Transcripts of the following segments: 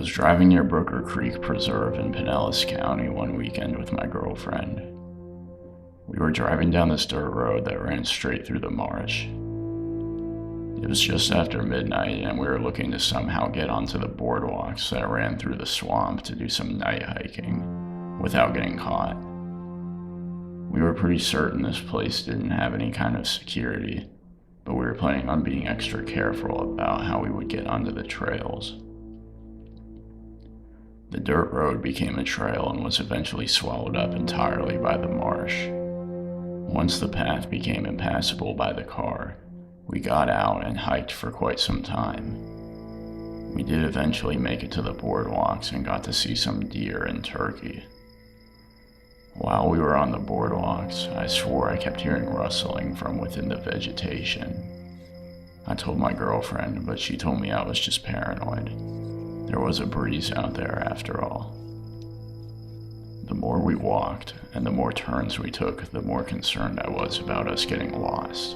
was driving near Brooker Creek Preserve in Pinellas County one weekend with my girlfriend. We were driving down this dirt road that ran straight through the marsh. It was just after midnight, and we were looking to somehow get onto the boardwalks that ran through the swamp to do some night hiking without getting caught. We were pretty certain this place didn't have any kind of security, but we were planning on being extra careful about how we would get onto the trails. The dirt road became a trail and was eventually swallowed up entirely by the marsh. Once the path became impassable by the car, we got out and hiked for quite some time. We did eventually make it to the boardwalks and got to see some deer and turkey. While we were on the boardwalks, I swore I kept hearing rustling from within the vegetation. I told my girlfriend, but she told me I was just paranoid. There was a breeze out there after all. The more we walked and the more turns we took, the more concerned I was about us getting lost.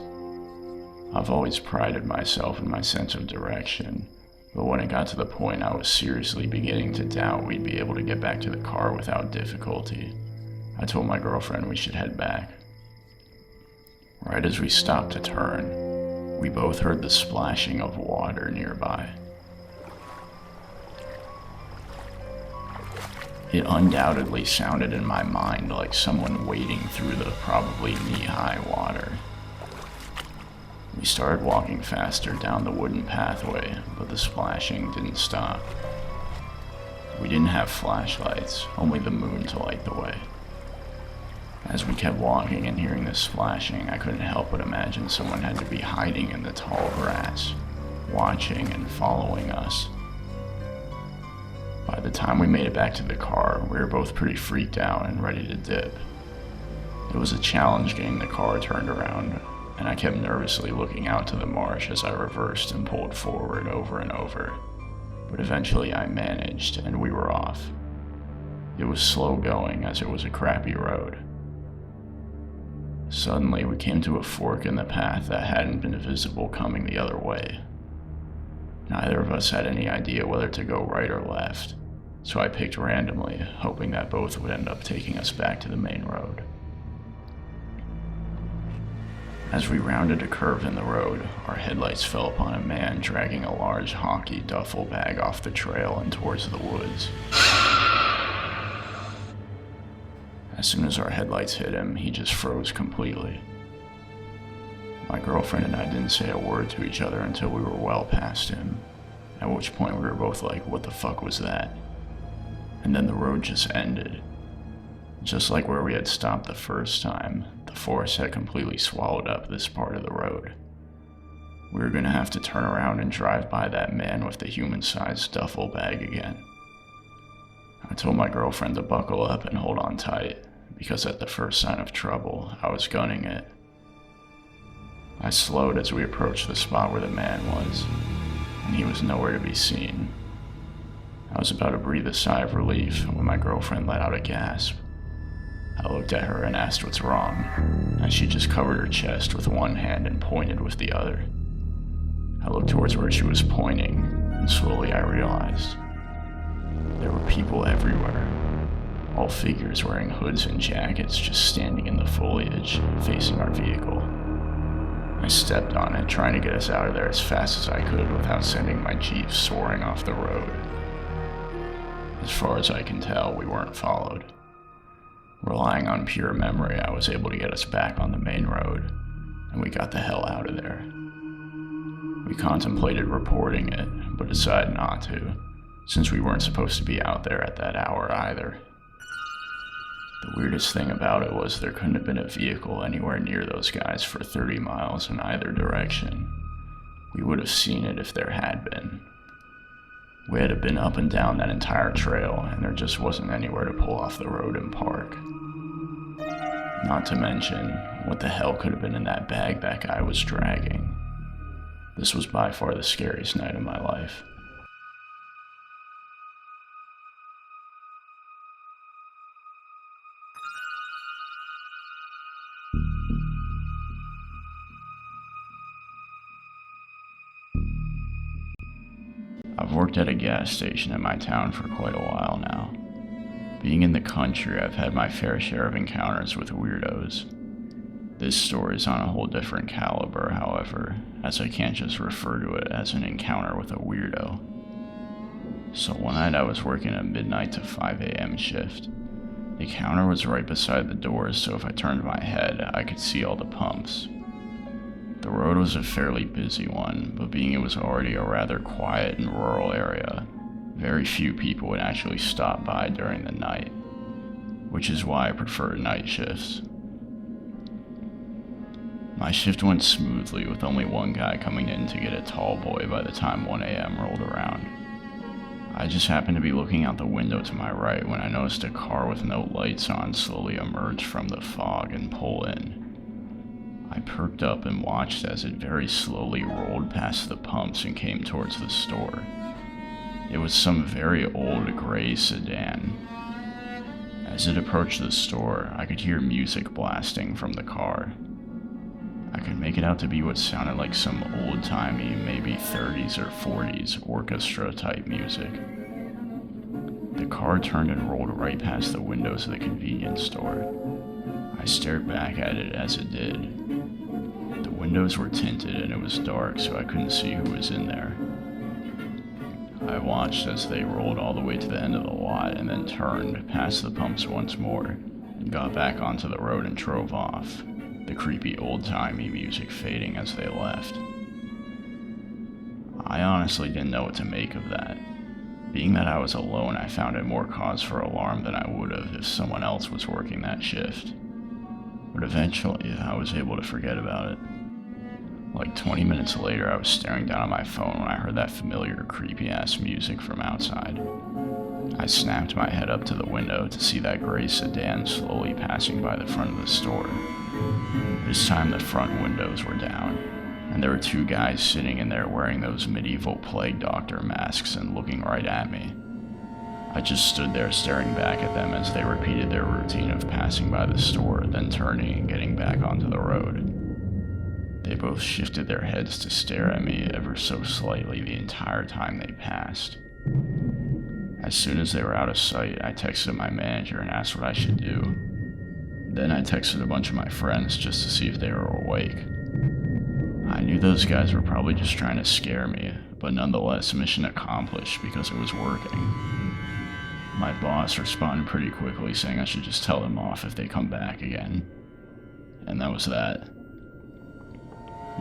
I've always prided myself in my sense of direction, but when it got to the point I was seriously beginning to doubt we'd be able to get back to the car without difficulty, I told my girlfriend we should head back. Right as we stopped to turn, we both heard the splashing of water nearby. It undoubtedly sounded in my mind like someone wading through the probably knee-high water. We started walking faster down the wooden pathway, but the splashing didn't stop. We didn't have flashlights, only the moon to light the way. As we kept walking and hearing this splashing, I couldn't help but imagine someone had to be hiding in the tall grass, watching and following us. By the time we made it back to the car, we were both pretty freaked out and ready to dip. It was a challenge getting the car turned around, and I kept nervously looking out to the marsh as I reversed and pulled forward over and over. But eventually I managed, and we were off. It was slow going as it was a crappy road. Suddenly we came to a fork in the path that hadn't been visible coming the other way. Neither of us had any idea whether to go right or left, so I picked randomly, hoping that both would end up taking us back to the main road. As we rounded a curve in the road, our headlights fell upon a man dragging a large hockey duffel bag off the trail and towards the woods. As soon as our headlights hit him, he just froze completely. My girlfriend and I didn't say a word to each other until we were well past him, at which point we were both like, what the fuck was that? And then the road just ended. Just like where we had stopped the first time, the forest had completely swallowed up this part of the road. We were gonna have to turn around and drive by that man with the human-sized duffel bag again. I told my girlfriend to buckle up and hold on tight, because at the first sign of trouble, I was gunning it. I slowed as we approached the spot where the man was, and he was nowhere to be seen. I was about to breathe a sigh of relief when my girlfriend let out a gasp. I looked at her and asked what's wrong, and she just covered her chest with one hand and pointed with the other. I looked towards where she was pointing, and slowly I realized there were people everywhere, all figures wearing hoods and jackets just standing in the foliage, facing our vehicle. I stepped on it, trying to get us out of there as fast as I could without sending my Jeep soaring off the road. As far as I can tell, we weren't followed. Relying on pure memory, I was able to get us back on the main road, and we got the hell out of there. We contemplated reporting it, but decided not to, since we weren't supposed to be out there at that hour either. The weirdest thing about it was there couldn't have been a vehicle anywhere near those guys for 30 miles in either direction. We would have seen it if there had been. We had been up and down that entire trail, and there just wasn't anywhere to pull off the road and park. Not to mention, what the hell could have been in that bag that guy was dragging? This was by far the scariest night of my life. I've worked at a gas station in my town for quite a while now. Being in the country, I've had my fair share of encounters with weirdos. This story is on a whole different caliber, however, as I can't just refer to it as an encounter with a weirdo. So one night I was working a midnight to 5 a.m. shift. The counter was right beside the doors, so if I turned my head, I could see all the pumps. The road was a fairly busy one, but being it was already a rather quiet and rural area, very few people would actually stop by during the night, which is why I prefer night shifts. My shift went smoothly with only one guy coming in to get a tall boy by the time 1 a.m. rolled around. I just happened to be looking out the window to my right when I noticed a car with no lights on slowly emerge from the fog and pull in. I perked up and watched as it very slowly rolled past the pumps and came towards the store. It was some very old gray sedan. As it approached the store, I could hear music blasting from the car. I could make it out to be what sounded like some old-timey, maybe 30s or 40s orchestra-type music. The car turned and rolled right past the windows of the convenience store. I stared back at it as it did. The windows were tinted and it was dark, so I couldn't see who was in there. I watched as they rolled all the way to the end of the lot and then turned past the pumps once more and got back onto the road and drove off, the creepy old-timey music fading as they left. I honestly didn't know what to make of that. Being that I was alone, I found it more cause for alarm than I would have if someone else was working that shift. But eventually, I was able to forget about it. Like 20 minutes later, I was staring down at my phone when I heard that familiar, creepy-ass music from outside. I snapped my head up to the window to see that gray sedan slowly passing by the front of the store. This time the front windows were down, and there were two guys sitting in there wearing those medieval plague doctor masks and looking right at me. I just stood there staring back at them as they repeated their routine of passing by the store, then turning and getting back onto the road. They both shifted their heads to stare at me ever so slightly the entire time they passed. As soon as they were out of sight, I texted my manager and asked what I should do. Then I texted a bunch of my friends just to see if they were awake. I knew those guys were probably just trying to scare me, but nonetheless, mission accomplished because it was working. My boss responded pretty quickly saying I should just tell them off if they come back again. And that was that.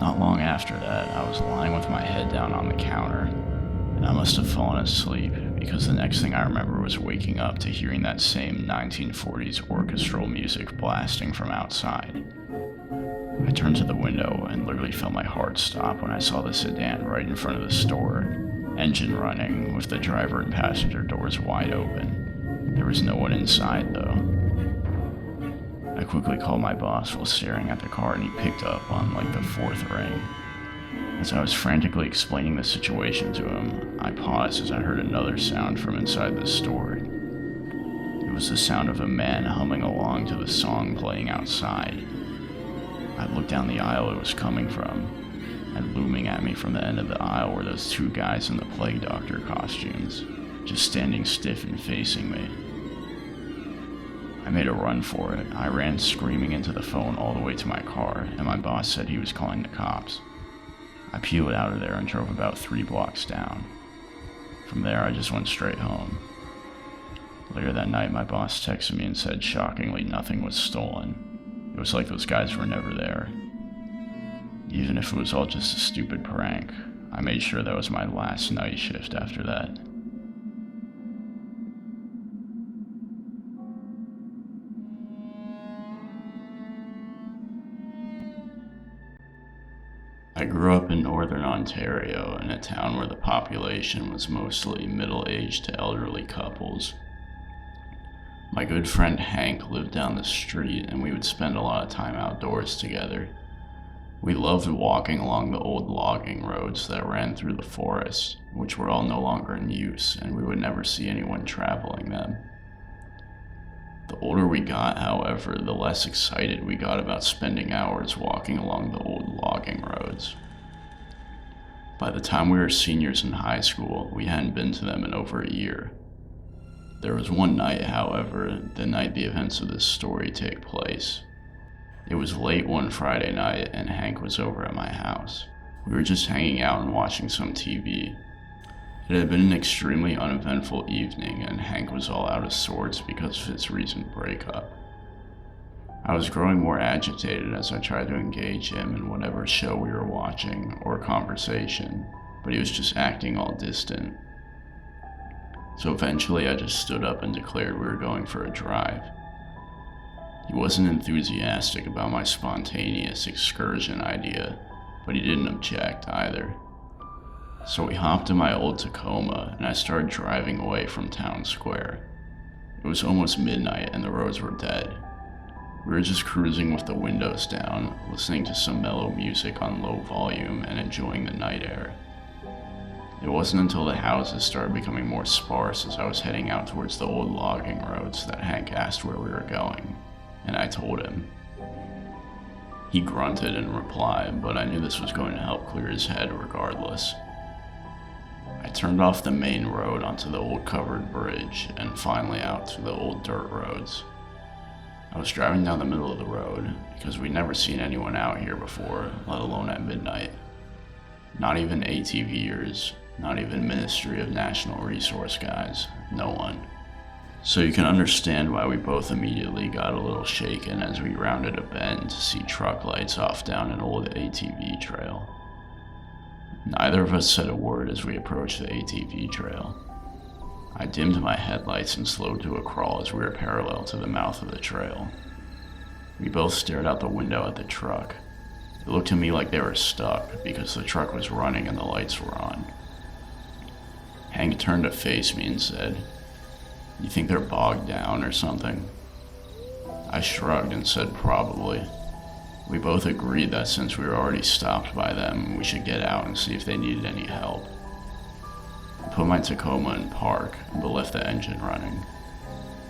Not long after that, I was lying with my head down on the counter, and I must have fallen asleep because the next thing I remember was waking up to hearing that same 1940s orchestral music blasting from outside. I turned to the window and literally felt my heart stop when I saw the sedan right in front of the store, engine running, with the driver and passenger doors wide open. There was no one inside, though. I quickly called my boss while staring at the car, and he picked up on like the fourth ring. As I was frantically explaining the situation to him, I paused as I heard another sound from inside the store. It was the sound of a man humming along to the song playing outside. I looked down the aisle it was coming from, and looming at me from the end of the aisle were those two guys in the plague doctor costumes, just standing stiff and facing me. I made a run for it. I ran screaming into the phone all the way to my car, and my boss said he was calling the cops. I peeled out of there and drove about 3 blocks down. From there, I just went straight home. Later that night, my boss texted me and said shockingly nothing was stolen. It was like those guys were never there. Even if it was all just a stupid prank, I made sure that was my last night shift after that. I grew up in northern Ontario in a town where the population was mostly middle-aged to elderly couples. My good friend Hank lived down the street, and we would spend a lot of time outdoors together. We loved walking along the old logging roads that ran through the forest, which were all no longer in use, and we would never see anyone traveling them. The older we got, however, the less excited we got about spending hours walking along the old logging roads. By the time we were seniors in high school, we hadn't been to them in over a year. There was one night, however, the night the events of this story take place. It was late one Friday night and Hank was over at my house. We were just hanging out and watching some TV. It had been an extremely uneventful evening and Hank was all out of sorts because of his recent breakup. I was growing more agitated as I tried to engage him in whatever show we were watching or conversation, but he was just acting all distant. So eventually I just stood up and declared we were going for a drive. He wasn't enthusiastic about my spontaneous excursion idea, but he didn't object either. So we hopped in my old Tacoma and I started driving away from town square. It was almost midnight and the roads were dead. We were just cruising with the windows down, listening to some mellow music on low volume and enjoying the night air. It wasn't until the houses started becoming more sparse as I was heading out towards the old logging roads that Hank asked where we were going, and I told him. He grunted in reply, but I knew this was going to help clear his head regardless. I turned off the main road onto the old covered bridge and finally out to the old dirt roads. I was driving down the middle of the road because we'd never seen anyone out here before, let alone at midnight. Not even ATVers, not even Ministry of National Resource guys, no one. So you can understand why we both immediately got a little shaken as we rounded a bend to see truck lights off down an old ATV trail. Neither of us said a word as we approached the ATV trail. I dimmed my headlights and slowed to a crawl as we were parallel to the mouth of the trail. We both stared out the window at the truck. It looked to me like they were stuck because the truck was running and the lights were on. Hank turned to face me and said, "You think they're bogged down or something?" I shrugged and said probably. We both agreed that since we were already stopped by them, we should get out and see if they needed any help. I put my Tacoma in park, but left the engine running.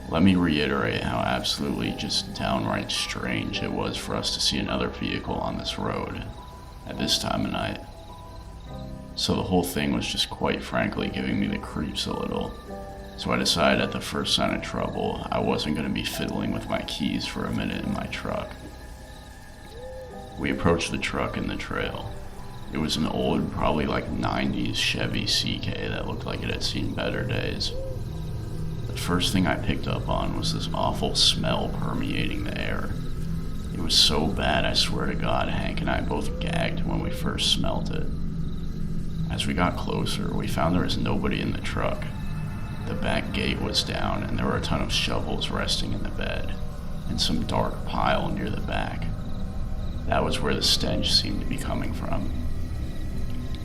Let me reiterate how absolutely just downright strange it was for us to see another vehicle on this road at this time of night. So the whole thing was just quite frankly giving me the creeps a little. So I decided at the first sign of trouble, I wasn't going to be fiddling with my keys for a minute in my truck. We approached the truck in the trail. It was an old, probably like 90s Chevy CK that looked like it had seen better days. The first thing I picked up on was this awful smell permeating the air. It was so bad, I swear to God, Hank and I both gagged when we first smelt it. As we got closer, we found there was nobody in the truck. The back gate was down and there were a ton of shovels resting in the bed, and some dark pile near the back. That was where the stench seemed to be coming from.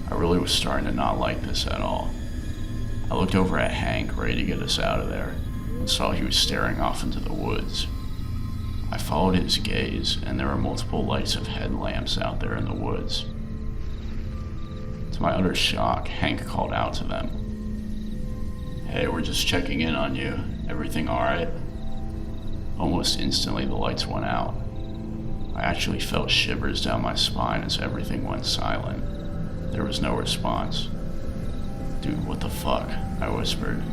I really was starting to not like this at all. I looked over at Hank, ready to get us out of there, and saw he was staring off into the woods. I followed his gaze, and there were multiple lights of headlamps out there in the woods. To my utter shock, Hank called out to them. "Hey, we're just checking in on you. Everything alright?" Almost instantly, the lights went out. I actually felt shivers down my spine as everything went silent. There was no response. "Dude, what the fuck?" I whispered.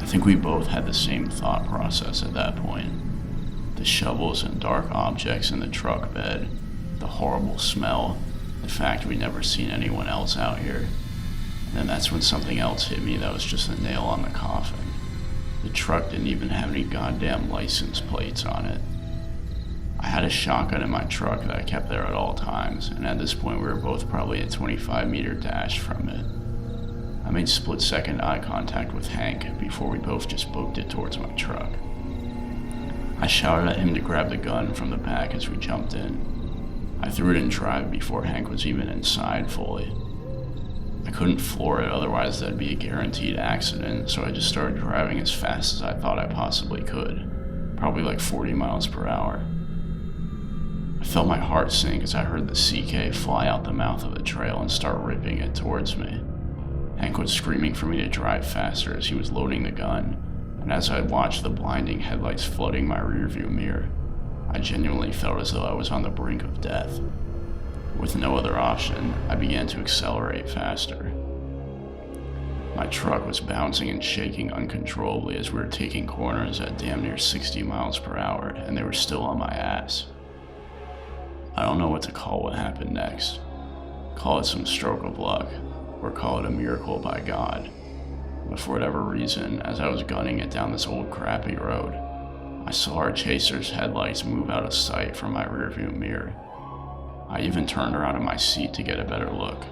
I think we both had the same thought process at that point. The shovels and dark objects in the truck bed, the horrible smell, the fact we'd never seen anyone else out here. And then that's when something else hit me that was just a nail on the coffin. The truck didn't even have any goddamn license plates on it. I had a shotgun in my truck that I kept there at all times, and at this point we were both probably a 25-meter dash from it. I made split-second eye contact with Hank before we both just booked it towards my truck. I shouted at him to grab the gun from the back as we jumped in. I threw it in drive before Hank was even inside fully. I couldn't floor it, otherwise that'd be a guaranteed accident, so I just started driving as fast as I thought I possibly could, probably like 40 miles per hour. I felt my heart sink as I heard the CK fly out the mouth of the trail and start ripping it towards me. Hank was screaming for me to drive faster as he was loading the gun, and as I watched the blinding headlights flooding my rearview mirror, I genuinely felt as though I was on the brink of death. With no other option, I began to accelerate faster. My truck was bouncing and shaking uncontrollably as we were taking corners at damn near 60 miles per hour, and they were still on my ass. I don't know what to call what happened next. Call it some stroke of luck, or call it a miracle by God. But for whatever reason, as I was gunning it down this old crappy road, I saw our chaser's headlights move out of sight from my rearview mirror. I even turned around in my seat to get a better look.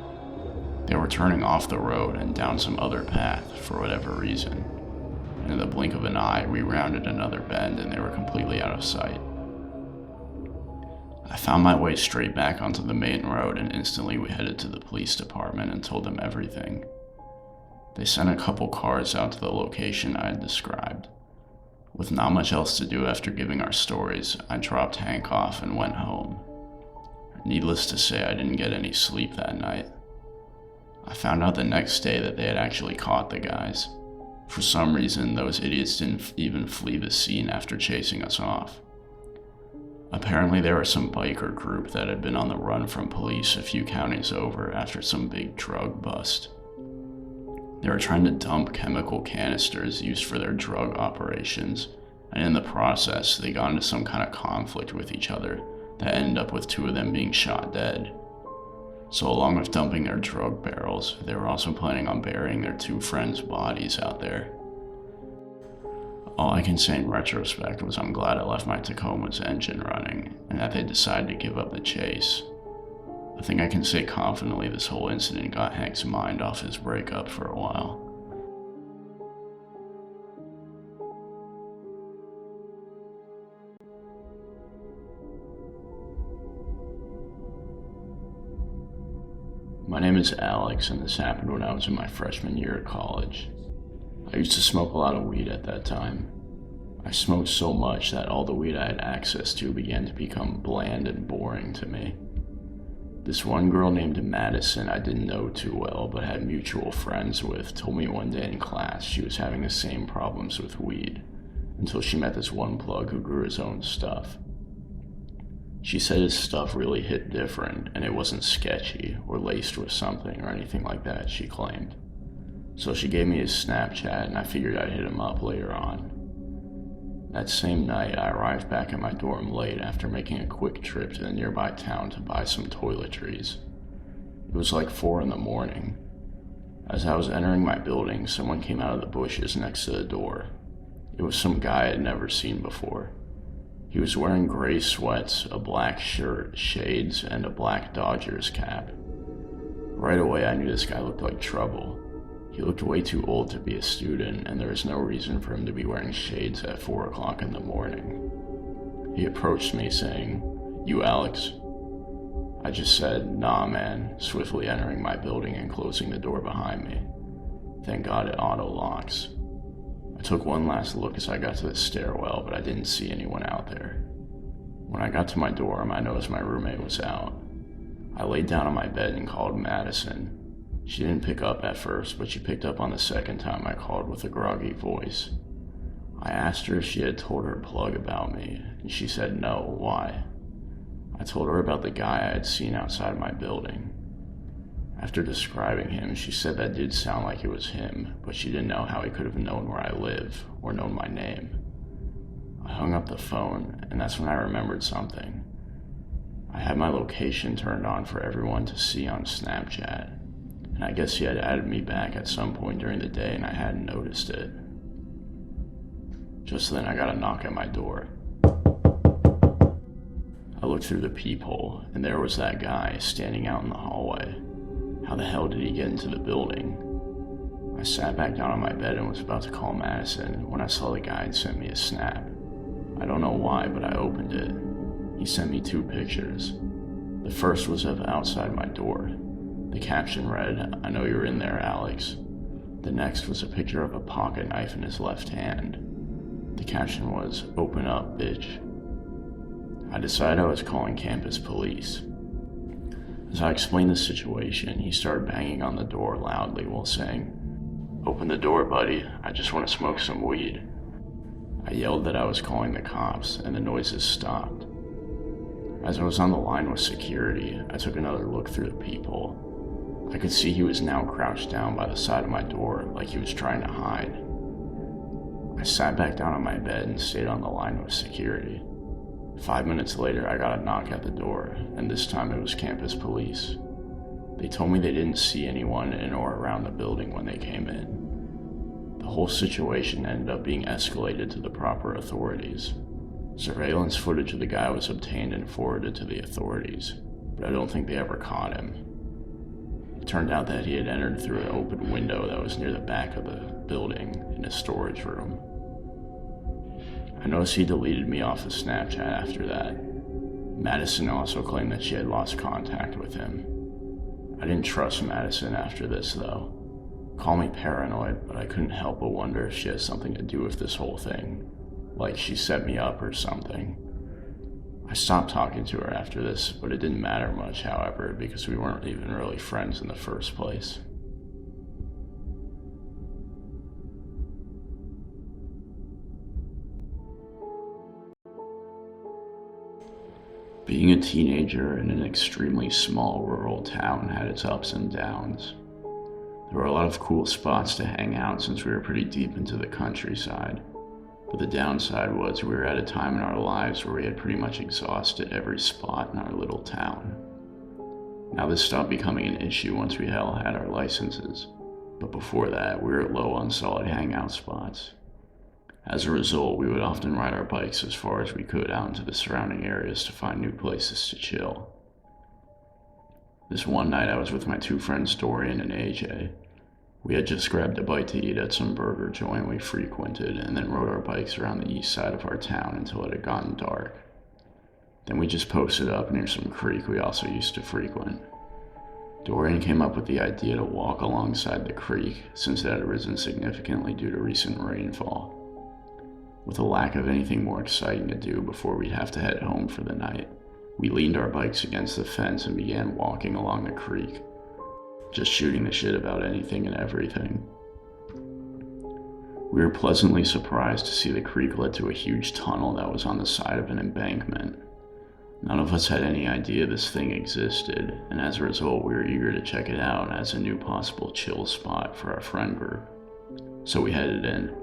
They were turning off the road and down some other path for whatever reason. And in the blink of an eye, we rounded another bend and they were completely out of sight. I found my way straight back onto the main road and instantly we headed to the police department and told them everything. They sent a couple cars out to the location I had described. With not much else to do after giving our stories, I dropped Hank off and went home. Needless to say, I didn't get any sleep that night. I found out the next day that they had actually caught the guys. For some reason, those idiots didn't even flee the scene after chasing us off. Apparently, there was some biker group that had been on the run from police a few counties over after some big drug bust. They were trying to dump chemical canisters used for their drug operations, and in the process, they got into some kind of conflict with each other that ended up with 2 of them being shot dead. So along with dumping their drug barrels, they were also planning on burying their 2 friends' bodies out there. All I can say in retrospect was I'm glad I left my Tacoma's engine running, and that they decided to give up the chase. I think I can say confidently this whole incident got Hank's mind off his breakup for a while. My name is Alex, and this happened when I was in my freshman year of college. I used to smoke a lot of weed at that time. I smoked so much that all the weed I had access to began to become bland and boring to me. This one girl named Madison I didn't know too well but had mutual friends with told me one day in class she was having the same problems with weed until she met this one plug who grew his own stuff. She said his stuff really hit different and it wasn't sketchy or laced with something or anything like that, she claimed. So she gave me his Snapchat and I figured I'd hit him up later on. That same night, I arrived back at my dorm late after making a quick trip to the nearby town to buy some toiletries. It was like 4 in the morning. As I was entering my building, someone came out of the bushes next to the door. It was some guy I had never seen before. He was wearing gray sweats, a black shirt, shades, and a black Dodgers cap. Right away, I knew this guy looked like trouble. He looked way too old to be a student, and there was no reason for him to be wearing shades at 4 o'clock in the morning. He approached me saying, "You Alex?" I just said, "Nah, man," swiftly entering my building and closing the door behind me. Thank God it auto-locks. I took one last look as I got to the stairwell, but I didn't see anyone out there. When I got to my dorm, I noticed my roommate was out. I laid down on my bed and called Madison. She didn't pick up at first, but she picked up on the second time I called with a groggy voice. I asked her if she had told her plug about me, and she said no. Why? I told her about the guy I had seen outside my building. After describing him, she said that did sound like it was him, but she didn't know how he could have known where I live, or known my name. I hung up the phone, and that's when I remembered something. I had my location turned on for everyone to see on Snapchat. And I guess he had added me back at some point during the day and I hadn't noticed it. Just then I got a knock at my door. I looked through the peephole and there was that guy standing out in the hallway. How the hell did he get into the building? I sat back down on my bed and was about to call Madison when I saw the guy had sent me a snap. I don't know why, but I opened it. He sent me 2 pictures. The first was of outside my door. The caption read, "I know you're in there, Alex." The next was a picture of a pocket knife in his left hand. The caption was, "Open up, bitch." I decided I was calling campus police. As I explained the situation, he started banging on the door loudly while saying, "Open the door, buddy. I just want to smoke some weed." I yelled that I was calling the cops, and the noises stopped. As I was on the line with security, I took another look through the peephole. I could see he was now crouched down by the side of my door like he was trying to hide. I sat back down on my bed and stayed on the line with security. 5 minutes later, I got a knock at the door, and this time it was campus police. They told me they didn't see anyone in or around the building when they came in. The whole situation ended up being escalated to the proper authorities. Surveillance footage of the guy was obtained and forwarded to the authorities, but I don't think they ever caught him. It turned out that he had entered through an open window that was near the back of the building in a storage room. I noticed he deleted me off of Snapchat after that. Madison also claimed that she had lost contact with him. I didn't trust Madison after this, though. Call me paranoid, but I couldn't help but wonder if she has something to do with this whole thing. Like she set me up or something. I stopped talking to her after this, but it didn't matter much, however, because we weren't even really friends in the first place. Being a teenager in an extremely small rural town had its ups and downs. There were a lot of cool spots to hang out since we were pretty deep into the countryside, but the downside was we were at a time in our lives where we had pretty much exhausted every spot in our little town. Now this stopped becoming an issue once we all had our licenses, but before that we were low on solid hangout spots. As a result, we would often ride our bikes as far as we could out into the surrounding areas to find new places to chill. This one night I was with my two friends Dorian and AJ. We had just grabbed a bite to eat at some burger joint we frequented and then rode our bikes around the east side of our town until it had gotten dark. Then we just posted up near some creek we also used to frequent. Dorian came up with the idea to walk alongside the creek since it had risen significantly due to recent rainfall. With a lack of anything more exciting to do before we'd have to head home for the night, we leaned our bikes against the fence and began walking along the creek, just shooting the shit about anything and everything. We were pleasantly surprised to see the creek led to a huge tunnel that was on the side of an embankment. None of us had any idea this thing existed, and as a result we were eager to check it out as a new possible chill spot for our friend group. So we headed in.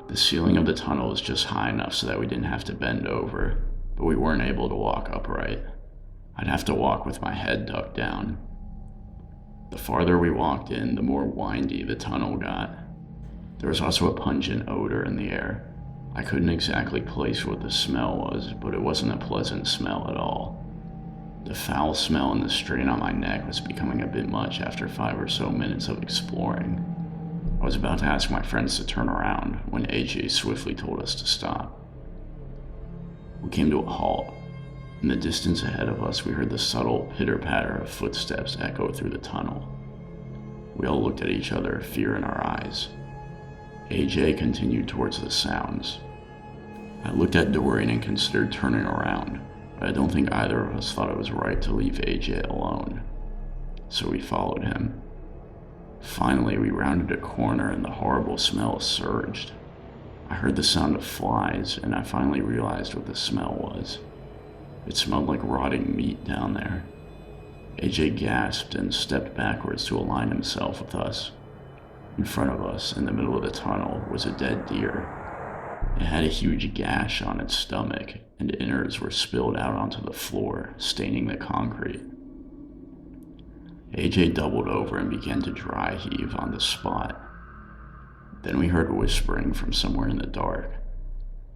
The ceiling of the tunnel was just high enough so that we didn't have to bend over, but we weren't able to walk upright. I'd have to walk with my head ducked down. The farther we walked in, the more windy the tunnel got. There was also a pungent odor in the air. I couldn't exactly place what the smell was, but it wasn't a pleasant smell at all. The foul smell and the strain on my neck was becoming a bit much after 5 or so minutes of exploring. I was about to ask my friends to turn around when AJ swiftly told us to stop. We came to a halt. In the distance ahead of us, we heard the subtle pitter-patter of footsteps echo through the tunnel. We all looked at each other, fear in our eyes. AJ continued towards the sounds. I looked at Dorian and considered turning around, but I don't think either of us thought it was right to leave AJ alone. So we followed him. Finally, we rounded a corner and the horrible smell surged. I heard the sound of flies, and I finally realized what the smell was. It smelled like rotting meat down there. AJ gasped and stepped backwards to align himself with us. In front of us, in the middle of the tunnel, was a dead deer. It had a huge gash on its stomach, and innards were spilled out onto the floor, staining the concrete. AJ doubled over and began to dry heave on the spot. Then we heard whispering from somewhere in the dark.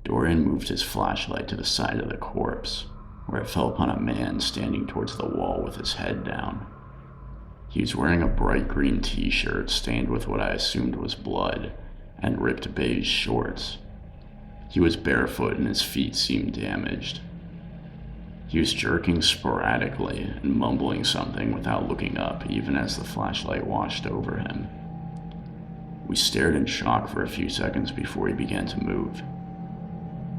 Dorian moved his flashlight to the side of the corpse, where it fell upon a man standing towards the wall with his head down. He was wearing a bright green t-shirt stained with what I assumed was blood, and ripped beige shorts. He was barefoot and his feet seemed damaged. He was jerking sporadically and mumbling something without looking up, even as the flashlight washed over him. We stared in shock for a few seconds before he began to move.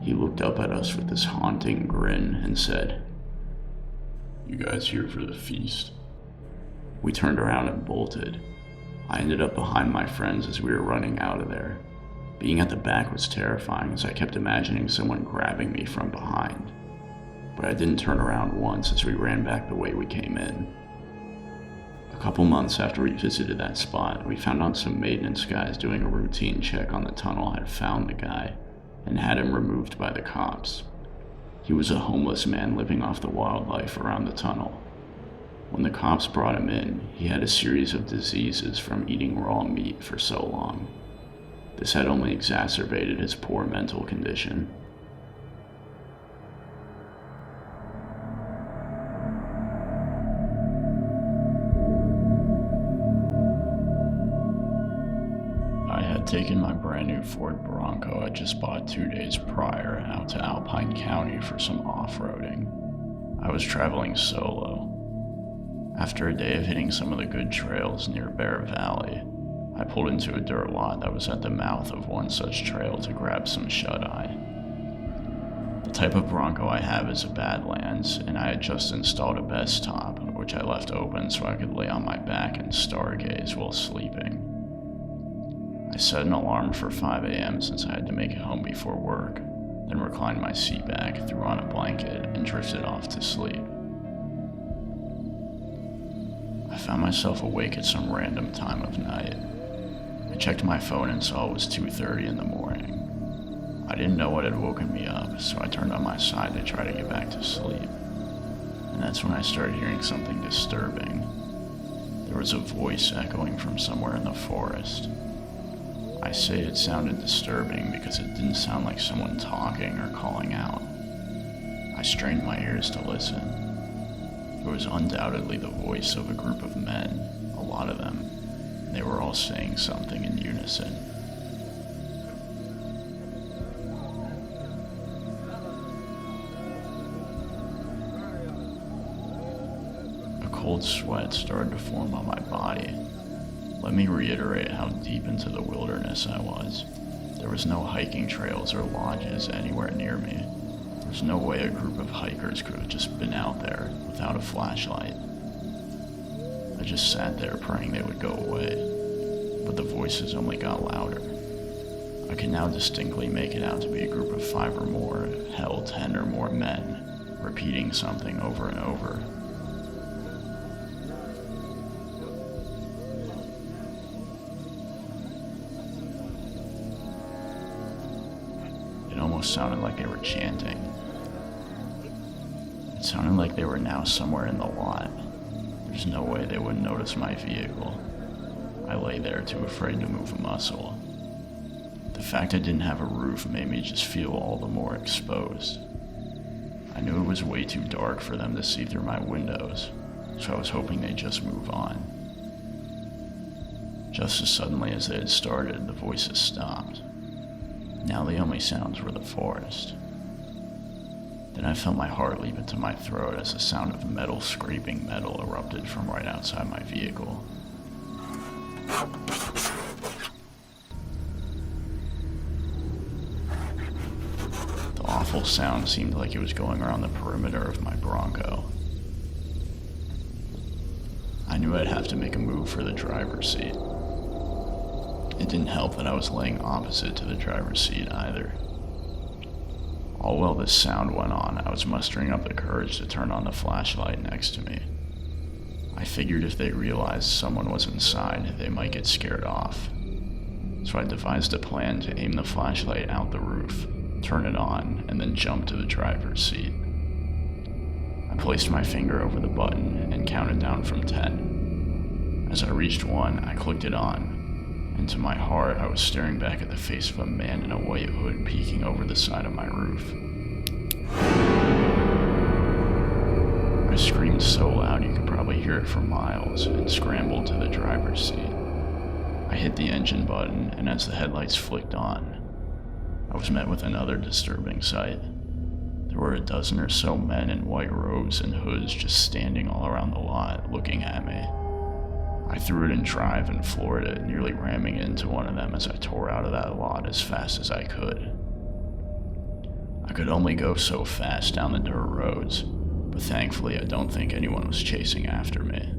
He looked up at us with this haunting grin and said, "You guys here for the feast?" We turned around and bolted. I ended up behind my friends as we were running out of there. Being at the back was terrifying as I kept imagining someone grabbing me from behind. but I didn't turn around once as we ran back the way we came in. A couple months after we visited that spot, we found out some maintenance guys doing a routine check on the tunnel had found the guy and had him removed by the cops. He was a homeless man living off the wildlife around the tunnel. When the cops brought him in, he had a series of diseases from eating raw meat for so long. This had only exacerbated his poor mental condition. I had taken my brand new Ford Bronco I just bought 2 days prior out to Alpine County for some off-roading. I was traveling solo. After a day of hitting some of the good trails near Bear Valley, I pulled into a dirt lot that was at the mouth of one such trail to grab some shut-eye. The type of Bronco I have is a Badlands, and I had just installed a best top, which I left open so I could lay on my back and stargaze while sleeping. I set an alarm for 5 a.m. since I had to make it home before work, then reclined my seat back, threw on a blanket, and drifted off to sleep. I found myself awake at some random time of night. I checked my phone and saw it was 2:30 in the morning. I didn't know what had woken me up, so I turned on my side to try to get back to sleep. And that's when I started hearing something disturbing. There was a voice echoing from somewhere in the forest. I say it sounded disturbing because it didn't sound like someone talking or calling out. I strained my ears to listen. It was undoubtedly the voice of a group of men, a lot of them. They were all saying something in unison. A cold sweat started to form on my body. Let me reiterate how deep into the wilderness I was. There was no hiking trails or lodges anywhere near me. There's no way a group of hikers could have just been out there without a flashlight. I just sat there praying they would go away, but the voices only got louder. I could now distinctly make it out to be a group of 5 or more, hell 10 or more men, repeating something over and over. It almost sounded like they were chanting. It sounded like they were now somewhere in the lot. There's no way they wouldn't notice my vehicle. I lay there too afraid to move a muscle. The fact I didn't have a roof made me just feel all the more exposed. I knew it was way too dark for them to see through my windows, so I was hoping they'd just move on. Just as suddenly as they had started, the voices stopped. Now the only sounds were the forest. Then I felt my heart leap into my throat as the sound of metal scraping metal erupted from right outside my vehicle. The awful sound seemed like it was going around the perimeter of my Bronco. I knew I'd have to make a move for the driver's seat. It didn't help that I was laying opposite to the driver's seat either. All while this sound went on, I was mustering up the courage to turn on the flashlight next to me. I figured if they realized someone was inside, they might get scared off. So I devised a plan to aim the flashlight out the roof, turn it on, and then jump to the driver's seat. I placed my finger over the button and counted down from 10. As I reached 1, I clicked it on. And to my heart, I was staring back at the face of a man in a white hood peeking over the side of my roof. I screamed so loud you could probably hear it for miles and scrambled to the driver's seat. I hit the engine button, and as the headlights flicked on, I was met with another disturbing sight. There were a dozen or so men in white robes and hoods just standing all around the lot, looking at me. I threw it in drive and floored it, nearly ramming into one of them as I tore out of that lot as fast as I could. I could only go so fast down the dirt roads, but thankfully I don't think anyone was chasing after me.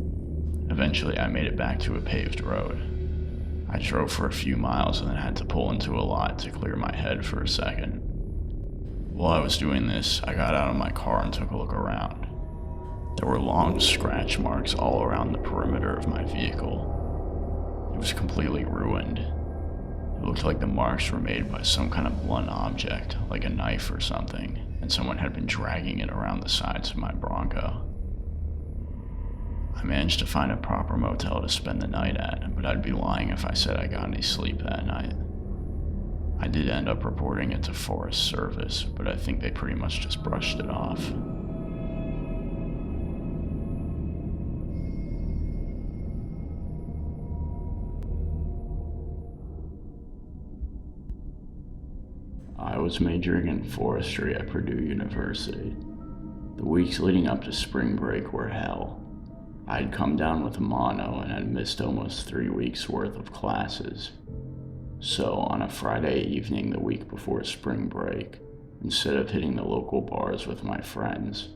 Eventually I made it back to a paved road. I drove for a few miles and then had to pull into a lot to clear my head for a second. While I was doing this, I got out of my car and took a look around. There were long scratch marks all around the perimeter of my vehicle. It was completely ruined. It looked like the marks were made by some kind of blunt object, like a knife or something, and someone had been dragging it around the sides of my Bronco. I managed to find a proper motel to spend the night at, but I'd be lying if I said I got any sleep that night. I did end up reporting it to Forest Service, but I think they pretty much just brushed it off. I was majoring in forestry at Purdue University. The weeks leading up to spring break were hell. I had come down with mono and had missed almost 3 weeks worth of classes. So on a Friday evening the week before spring break, instead of hitting the local bars with my friends,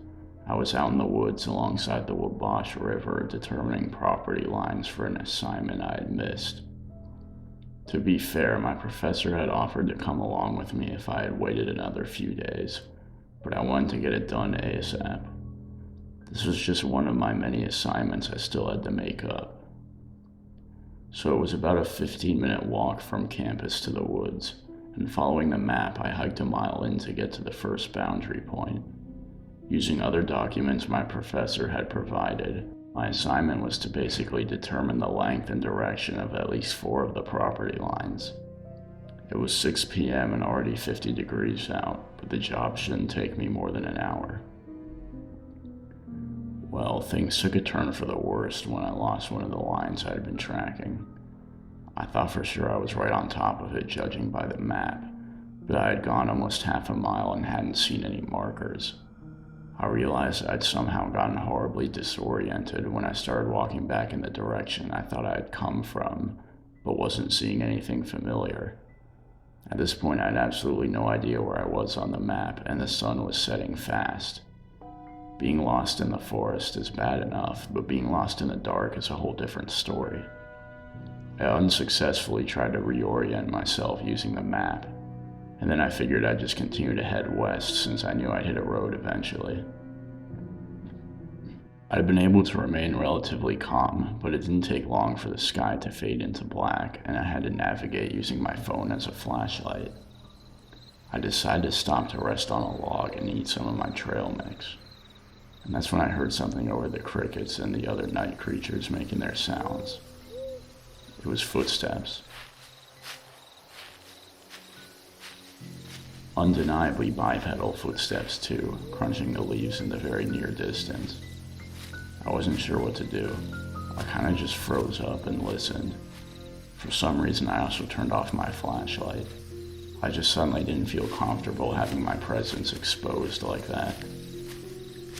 I was out in the woods alongside the Wabash River determining property lines for an assignment I had missed. To be fair, my professor had offered to come along with me if I had waited another few days, but I wanted to get it done ASAP. This was just one of my many assignments I still had to make up. So it was about a 15-minute walk from campus to the woods, and following the map, I hiked a mile in to get to the first boundary point. Using other documents my professor had provided, my assignment was to basically determine the length and direction of at least 4 of the property lines. It was 6 p.m. and already 50 degrees out, but the job shouldn't take me more than an hour. Well, things took a turn for the worst when I lost one of the lines I had been tracking. I thought for sure I was right on top of it, judging by the map, but I had gone almost half a mile and hadn't seen any markers. I realized I'd somehow gotten horribly disoriented when I started walking back in the direction I thought I had come from, but wasn't seeing anything familiar. At this point, I had absolutely no idea where I was on the map, and the sun was setting fast. Being lost in the forest is bad enough, but being lost in the dark is a whole different story. I unsuccessfully tried to reorient myself using the map, and then I figured I'd just continue to head west since I knew I'd hit a road eventually. I'd been able to remain relatively calm, but it didn't take long for the sky to fade into black, and I had to navigate using my phone as a flashlight. I decided to stop to rest on a log and eat some of my trail mix. And that's when I heard something over the crickets and the other night creatures making their sounds. It was footsteps. Undeniably bipedal footsteps too, crunching the leaves in the very near distance. I wasn't sure what to do. I kind of just froze up and listened. For some reason, I also turned off my flashlight. I just suddenly didn't feel comfortable having my presence exposed like that.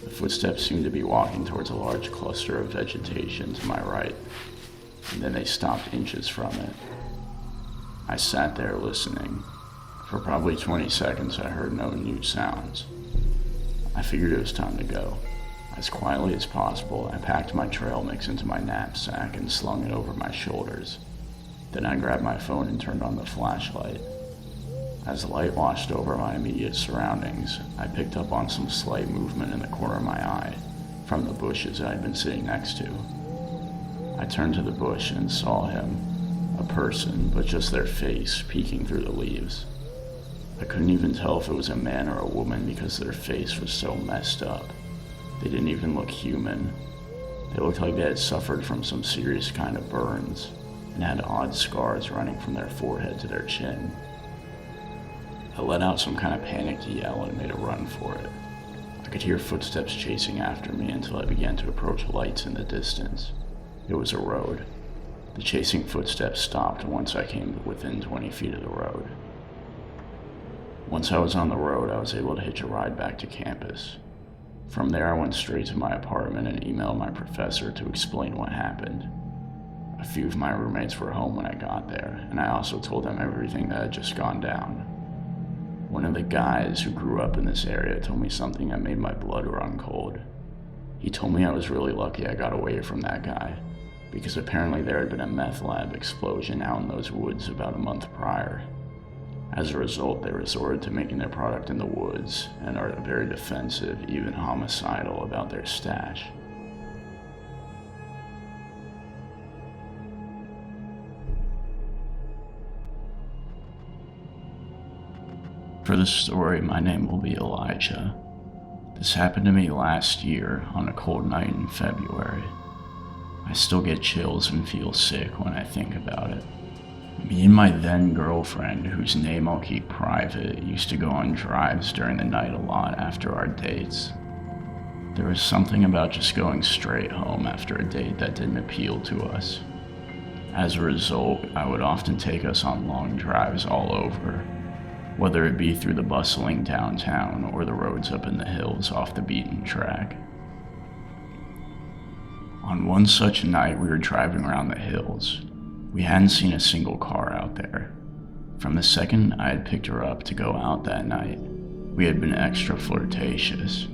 The footsteps seemed to be walking towards a large cluster of vegetation to my right, and then they stopped inches from it. I sat there listening. For probably 20 seconds, I heard no new sounds. I figured it was time to go. As quietly as possible, I packed my trail mix into my knapsack and slung it over my shoulders. Then I grabbed my phone and turned on the flashlight. As the light washed over my immediate surroundings, I picked up on some slight movement in the corner of my eye from the bushes I had been sitting next to. I turned to the bush and saw him, a person, but just their face peeking through the leaves. I couldn't even tell if it was a man or a woman because their face was so messed up. They didn't even look human. They looked like they had suffered from some serious kind of burns and had odd scars running from their forehead to their chin. I let out some kind of panicked yell and made a run for it. I could hear footsteps chasing after me until I began to approach lights in the distance. It was a road. The chasing footsteps stopped once I came within 20 feet of the road. Once I was on the road, I was able to hitch a ride back to campus. From there, I went straight to my apartment and emailed my professor to explain what happened. A few of my roommates were home when I got there, and I also told them everything that had just gone down. One of the guys who grew up in this area told me something that made my blood run cold. He told me I was really lucky I got away from that guy, because apparently there had been a meth lab explosion out in those woods about a month prior. As a result, they resorted to making their product in the woods and are very defensive, even homicidal about their stash. For this story, my name will be Elijah. This happened to me last year on a cold night in February. I still get chills and feel sick when I think about it. Me and my then girlfriend, whose name I'll keep private, used to go on drives during the night a lot after our dates. There was something about just going straight home after a date that didn't appeal to us. As a result, I would often take us on long drives all over, whether it be through the bustling downtown or the roads up in the hills off the beaten track. On one such night, we were driving around the hills. We hadn't seen a single car out there. From the second I had picked her up to go out that night, we had been extra flirtatious.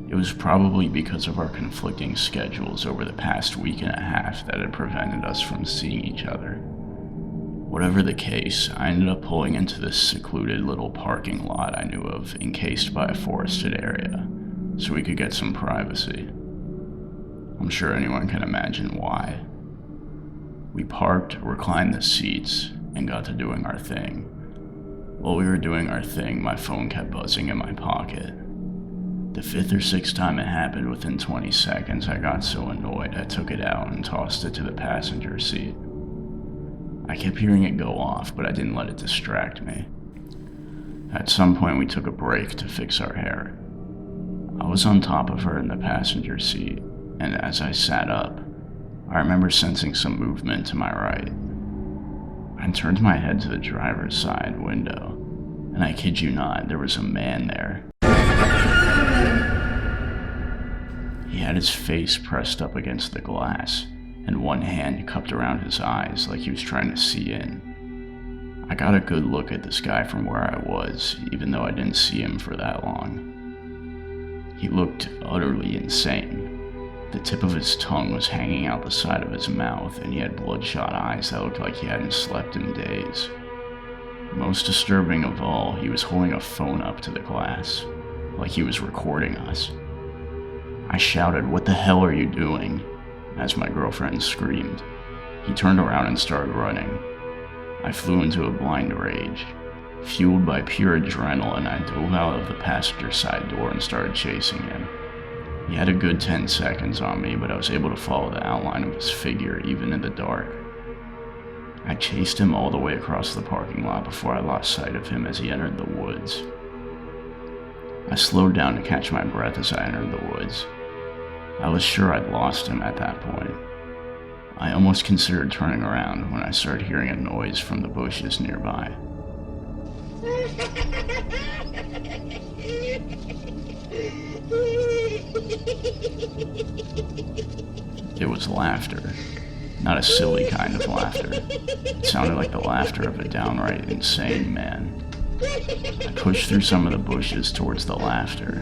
It was probably because of our conflicting schedules over the past week and a half that had prevented us from seeing each other. Whatever the case, I ended up pulling into this secluded little parking lot I knew of, encased by a forested area, so we could get some privacy. I'm sure anyone can imagine why. We parked, reclined the seats, and got to doing our thing. While we were doing our thing, my phone kept buzzing in my pocket. The fifth or sixth time it happened within 20 seconds, I got so annoyed I took it out and tossed it to the passenger seat. I kept hearing it go off, but I didn't let it distract me. At some point, we took a break to fix our hair. I was on top of her in the passenger seat, and as I sat up, I remember sensing some movement to my right. I turned my head to the driver's side window, and I kid you not, there was a man there. He had his face pressed up against the glass, and one hand cupped around his eyes like he was trying to see in. I got a good look at this guy from where I was, even though I didn't see him for that long. He looked utterly insane. The tip of his tongue was hanging out the side of his mouth, and he had bloodshot eyes that looked like he hadn't slept in days. Most disturbing of all, he was holding a phone up to the glass, like he was recording us. I shouted, "What the hell are you doing?" as my girlfriend screamed. He turned around and started running. I flew into a blind rage. Fueled by pure adrenaline, I dove out of the passenger side door and started chasing him. He had a good 10 seconds on me, but I was able to follow the outline of his figure even in the dark. I chased him all the way across the parking lot before I lost sight of him as he entered the woods. I slowed down to catch my breath as I entered the woods. I was sure I'd lost him at that point. I almost considered turning around when I started hearing a noise from the bushes nearby. It was laughter. Not a silly kind of laughter. It sounded like the laughter of a downright insane man. I pushed through some of the bushes towards the laughter,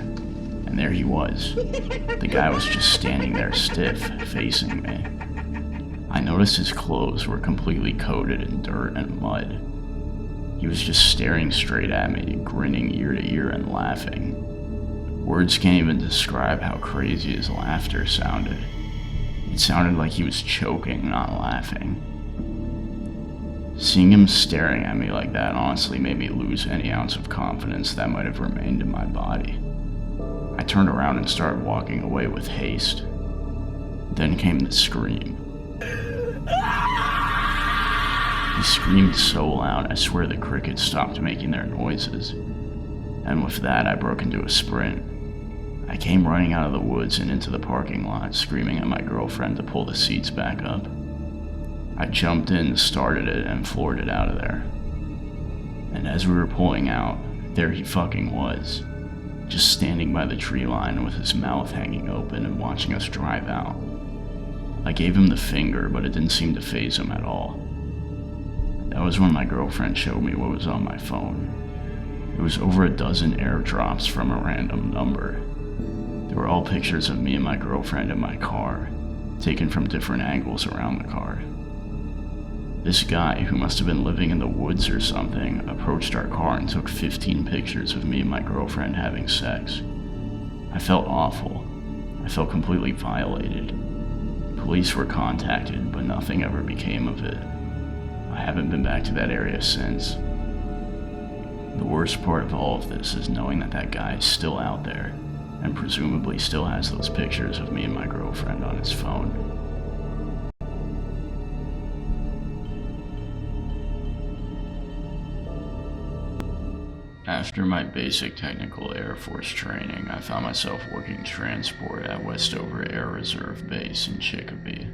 and there he was. The guy was just standing there stiff, facing me. I noticed his clothes were completely coated in dirt and mud. He was just staring straight at me, grinning ear to ear and laughing. Words can't even describe how crazy his laughter sounded. It sounded like he was choking, not laughing. Seeing him staring at me like that honestly made me lose any ounce of confidence that might have remained in my body. I turned around and started walking away with haste. Then came the scream. He screamed so loud, I swear the crickets stopped making their noises. And with that, I broke into a sprint. I came running out of the woods and into the parking lot, screaming at my girlfriend to pull the seats back up. I jumped in, started it, and floored it out of there. And as we were pulling out, there he fucking was, just standing by the tree line with his mouth hanging open and watching us drive out. I gave him the finger, but it didn't seem to faze him at all. That was when my girlfriend showed me what was on my phone. It was over a dozen airdrops from a random number. They were all pictures of me and my girlfriend in my car, taken from different angles around the car. This guy, who must have been living in the woods or something, approached our car and took 15 pictures of me and my girlfriend having sex. I felt awful. I felt completely violated. Police were contacted, but nothing ever became of it. I haven't been back to that area since. The worst part of all of this is knowing that guy is still out there, and presumably still has those pictures of me and my girlfriend on his phone. After my basic technical Air Force training, I found myself working transport at Westover Air Reserve Base in Chicopee.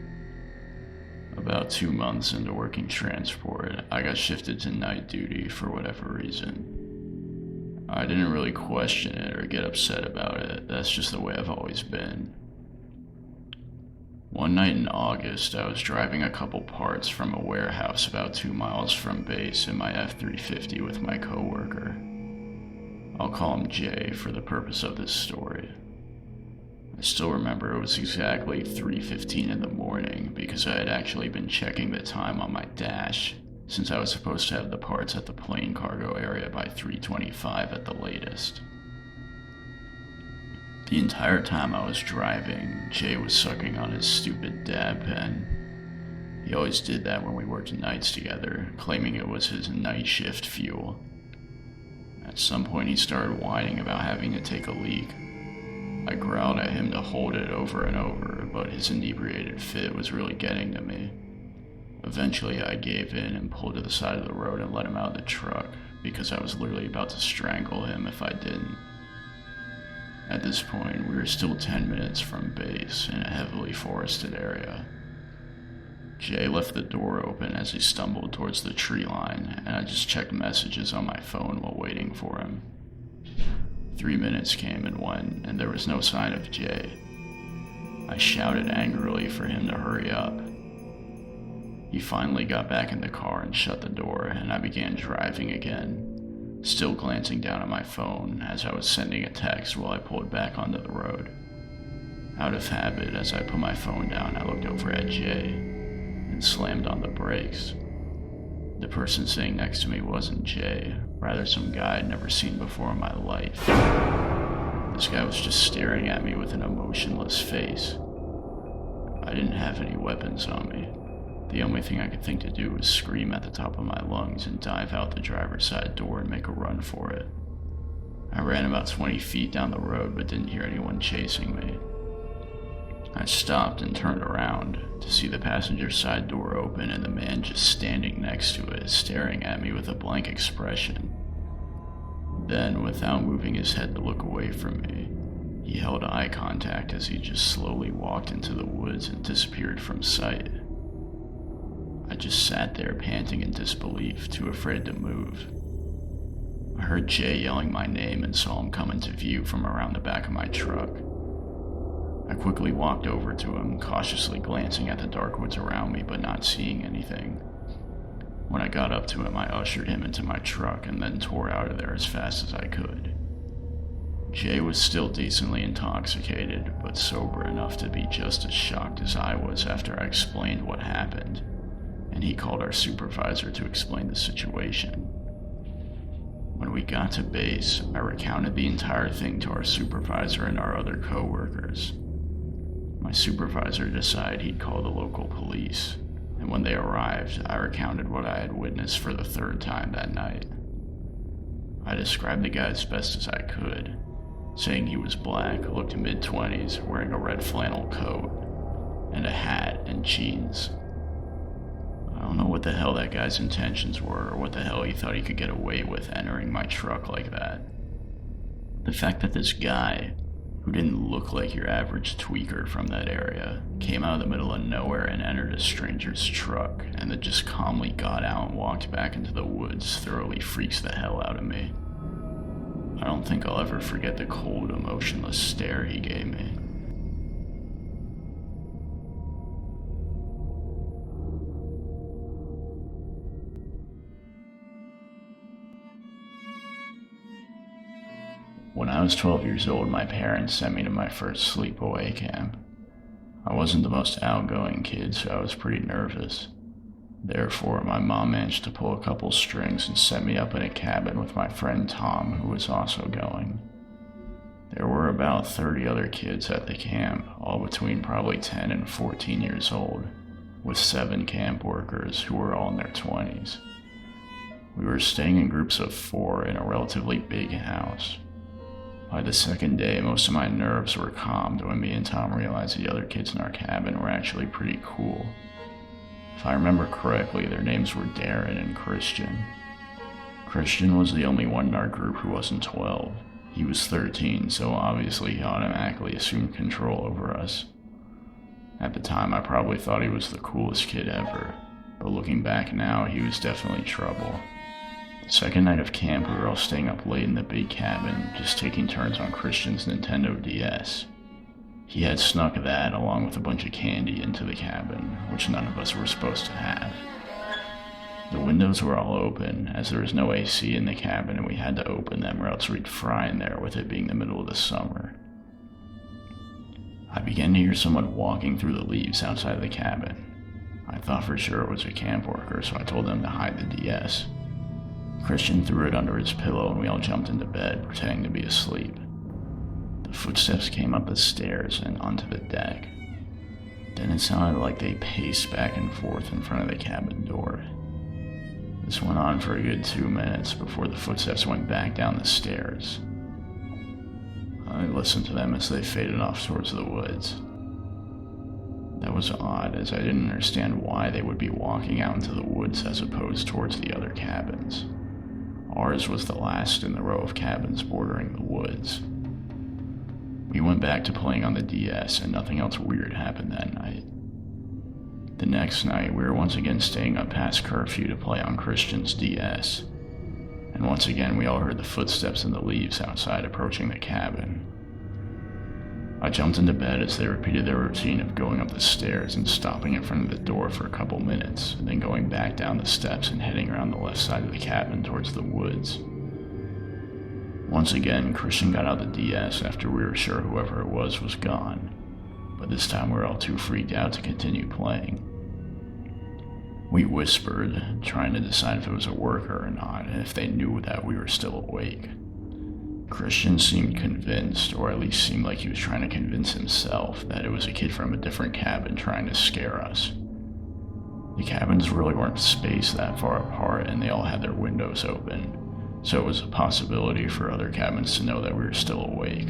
About 2 months into working transport, I got shifted to night duty for whatever reason. I didn't really question it or get upset about it, that's just the way I've always been. One night in August, I was driving a couple parts from a warehouse about 2 miles from base in my F-350 with my coworker. I'll call him Jay for the purpose of this story. I still remember it was exactly 3:15 in the morning because I had actually been checking the time on my dash since I was supposed to have the parts at the plane cargo area by 3:25 at the latest. The entire time I was driving, Jay was sucking on his stupid dab pen. He always did that when we worked nights together, claiming it was his night shift fuel. At some point he started whining about having to take a leak. I growled at him to hold it over and over, but his inebriated fit was really getting to me. Eventually I gave in and pulled to the side of the road and let him out of the truck, because I was literally about to strangle him if I didn't. At this point, we were still 10 minutes from base in a heavily forested area. Jay left the door open as he stumbled towards the tree line, and I just checked messages on my phone while waiting for him. 3 minutes came and went, and there was no sign of Jay. I shouted angrily for him to hurry up. He finally got back in the car and shut the door, and I began driving again, still glancing down at my phone as I was sending a text while I pulled back onto the road. Out of habit, as I put my phone down, I looked over at Jay and slammed on the brakes. The person sitting next to me wasn't Jay, rather some guy I'd never seen before in my life. This guy was just staring at me with an emotionless face. I didn't have any weapons on me. The only thing I could think to do was scream at the top of my lungs and dive out the driver's side door and make a run for it. I ran about 20 feet down the road but didn't hear anyone chasing me. I stopped and turned around to see the passenger side door open and the man just standing next to it, staring at me with a blank expression. Then, without moving his head to look away from me, he held eye contact as he just slowly walked into the woods and disappeared from sight. I just sat there panting in disbelief, too afraid to move. I heard Jay yelling my name and saw him come into view from around the back of my truck. I quickly walked over to him, cautiously glancing at the dark woods around me but not seeing anything. When I got up to him, I ushered him into my truck and then tore out of there as fast as I could. Jay was still decently intoxicated, but sober enough to be just as shocked as I was after I explained what happened, and he called our supervisor to explain the situation. When we got to base, I recounted the entire thing to our supervisor and our other co-workers. My supervisor decided he'd call the local police, and when they arrived, I recounted what I had witnessed for the 3rd time that night. I described the guy as best as I could, saying he was black, looked mid-20s, wearing a red flannel coat, and a hat and jeans. I don't know what the hell that guy's intentions were, or what the hell he thought he could get away with entering my truck like that. The fact that this guy, who didn't look like your average tweaker from that area, came out of the middle of nowhere and entered a stranger's truck, and then just calmly got out and walked back into the woods thoroughly freaks the hell out of me. I don't think I'll ever forget the cold, emotionless stare he gave me. When I was 12 years old, my parents sent me to my first sleepaway camp. I wasn't the most outgoing kid, so I was pretty nervous. Therefore, my mom managed to pull a couple strings and set me up in a cabin with my friend Tom, who was also going. There were about 30 other kids at the camp, all between probably 10 and 14 years old, with 7 camp workers who were all in their 20s. We were staying in groups of 4 in a relatively big house. By the second day, most of my nerves were calmed when me and Tom realized the other kids in our cabin were actually pretty cool. If I remember correctly, their names were Darren and Christian. Christian was the only one in our group who wasn't 12. He was 13, so obviously he automatically assumed control over us. At the time, I probably thought he was the coolest kid ever, but looking back now, he was definitely trouble. The second night of camp, we were all staying up late in the big cabin, just taking turns on Christian's Nintendo DS. He had snuck that, along with a bunch of candy, into the cabin, which none of us were supposed to have. The windows were all open, as there was no AC in the cabin and we had to open them or else we'd fry in there with it being the middle of the summer. I began to hear someone walking through the leaves outside the cabin. I thought for sure it was a camp worker, so I told them to hide the DS. Christian threw it under his pillow and we all jumped into bed, pretending to be asleep. The footsteps came up the stairs and onto the deck. Then it sounded like they paced back and forth in front of the cabin door. This went on for a good 2 minutes before the footsteps went back down the stairs. I listened to them as they faded off towards the woods. That was odd, as I didn't understand why they would be walking out into the woods as opposed towards the other cabins. Ours was the last in the row of cabins bordering the woods. We went back to playing on the DS, and nothing else weird happened that night. The next night, we were once again staying up past curfew to play on Christian's DS. And once again, we all heard the footsteps in the leaves outside approaching the cabin. I jumped into bed as they repeated their routine of going up the stairs and stopping in front of the door for a couple minutes, and then going back down the steps and heading around the left side of the cabin towards the woods. Once again, Christian got out the DS after we were sure whoever it was gone, but this time we were all too freaked out to continue playing. We whispered, trying to decide if it was a worker or not, and if they knew that we were still awake. Christian seemed convinced, or at least seemed like he was trying to convince himself, that it was a kid from a different cabin trying to scare us. The cabins really weren't spaced that far apart, and they all had their windows open, so it was a possibility for other cabins to know that we were still awake.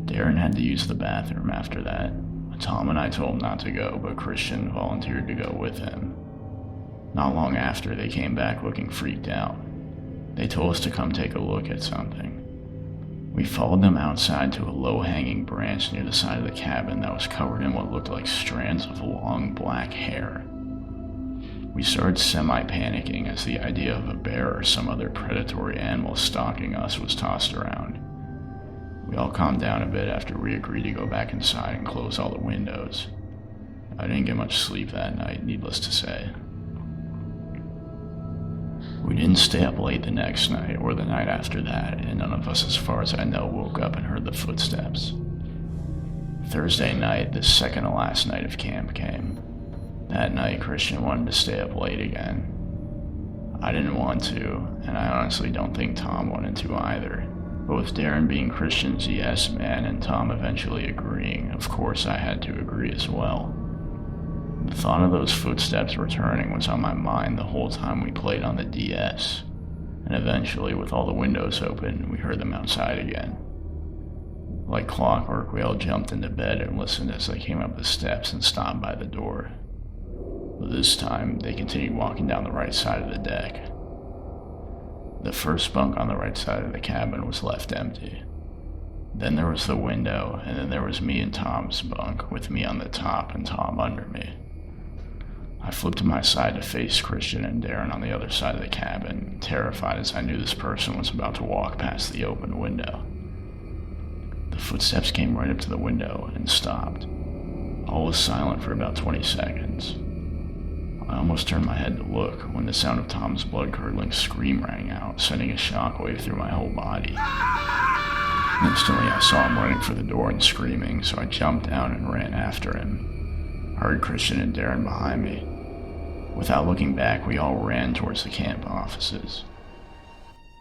Darren had to use the bathroom after that. Tom and I told him not to go, but Christian volunteered to go with him. Not long after, they came back looking freaked out. They told us to come take a look at something. We followed them outside to a low-hanging branch near the side of the cabin that was covered in what looked like strands of long black hair. We started semi-panicking as the idea of a bear or some other predatory animal stalking us was tossed around. We all calmed down a bit after we agreed to go back inside and close all the windows. I didn't get much sleep that night, needless to say. We didn't stay up late the next night or the night after that, and none of us, as far as I know, woke up and heard the footsteps. Thursday night, the second to last night of camp, came. That night, Christian wanted to stay up late again. I didn't want to, and I honestly don't think Tom wanted to either. But with Darren being Christian's yes man and Tom eventually agreeing, of course I had to agree as well. The thought of those footsteps returning was on my mind the whole time we played on the DS, and eventually, with all the windows open, we heard them outside again. Like clockwork, we all jumped into bed and listened as they came up the steps and stopped by the door. But this time, they continued walking down the right side of the deck. The first bunk on the right side of the cabin was left empty. Then there was the window, and then there was me and Tom's bunk, with me on the top and Tom under me. I flipped to my side to face Christian and Darren on the other side of the cabin, terrified as I knew this person was about to walk past the open window. The footsteps came right up to the window and stopped. All was silent for about 20 seconds. I almost turned my head to look when the sound of Tom's blood-curdling scream rang out, sending a shockwave through my whole body. Instantly, I saw him running for the door and screaming, so I jumped down and ran after him. I heard Christian and Darren behind me. Without looking back, we all ran towards the camp offices.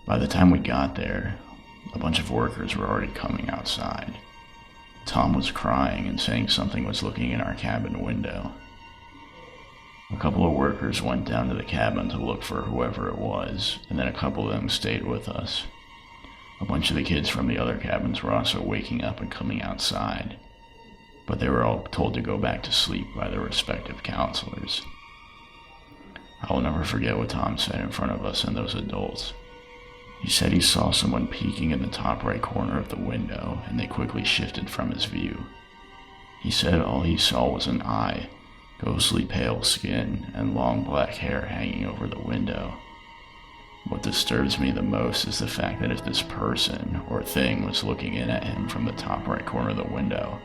By the time we got there, a bunch of workers were already coming outside. Tom was crying and saying something was looking in our cabin window. A couple of workers went down to the cabin to look for whoever it was, and then a couple of them stayed with us. A bunch of the kids from the other cabins were also waking up and coming outside, but they were all told to go back to sleep by their respective counselors. I will never forget what Tom said in front of us and those adults. He said he saw someone peeking in the top right corner of the window, and they quickly shifted from his view. He said all he saw was an eye, ghostly pale skin, and long black hair hanging over the window. What disturbs me the most is the fact that if this person or thing was looking in at him from the top right corner of the window,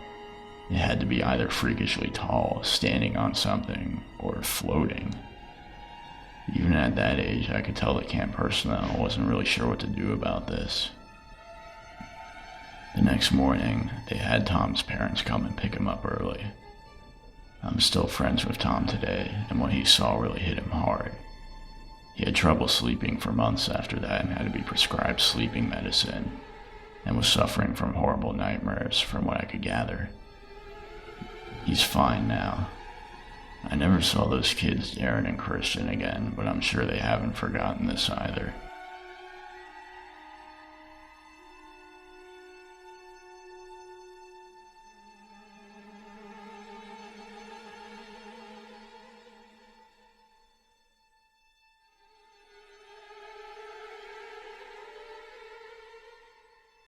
it had to be either freakishly tall, standing on something, or floating. Even at that age, I could tell the camp personnel wasn't really sure what to do about this. The next morning, they had Tom's parents come and pick him up early. I'm still friends with Tom today, and what he saw really hit him hard. He had trouble sleeping for months after that and had to be prescribed sleeping medicine, and was suffering from horrible nightmares from what I could gather. He's fine now. I never saw those kids, Darren and Christian, again, but I'm sure they haven't forgotten this either.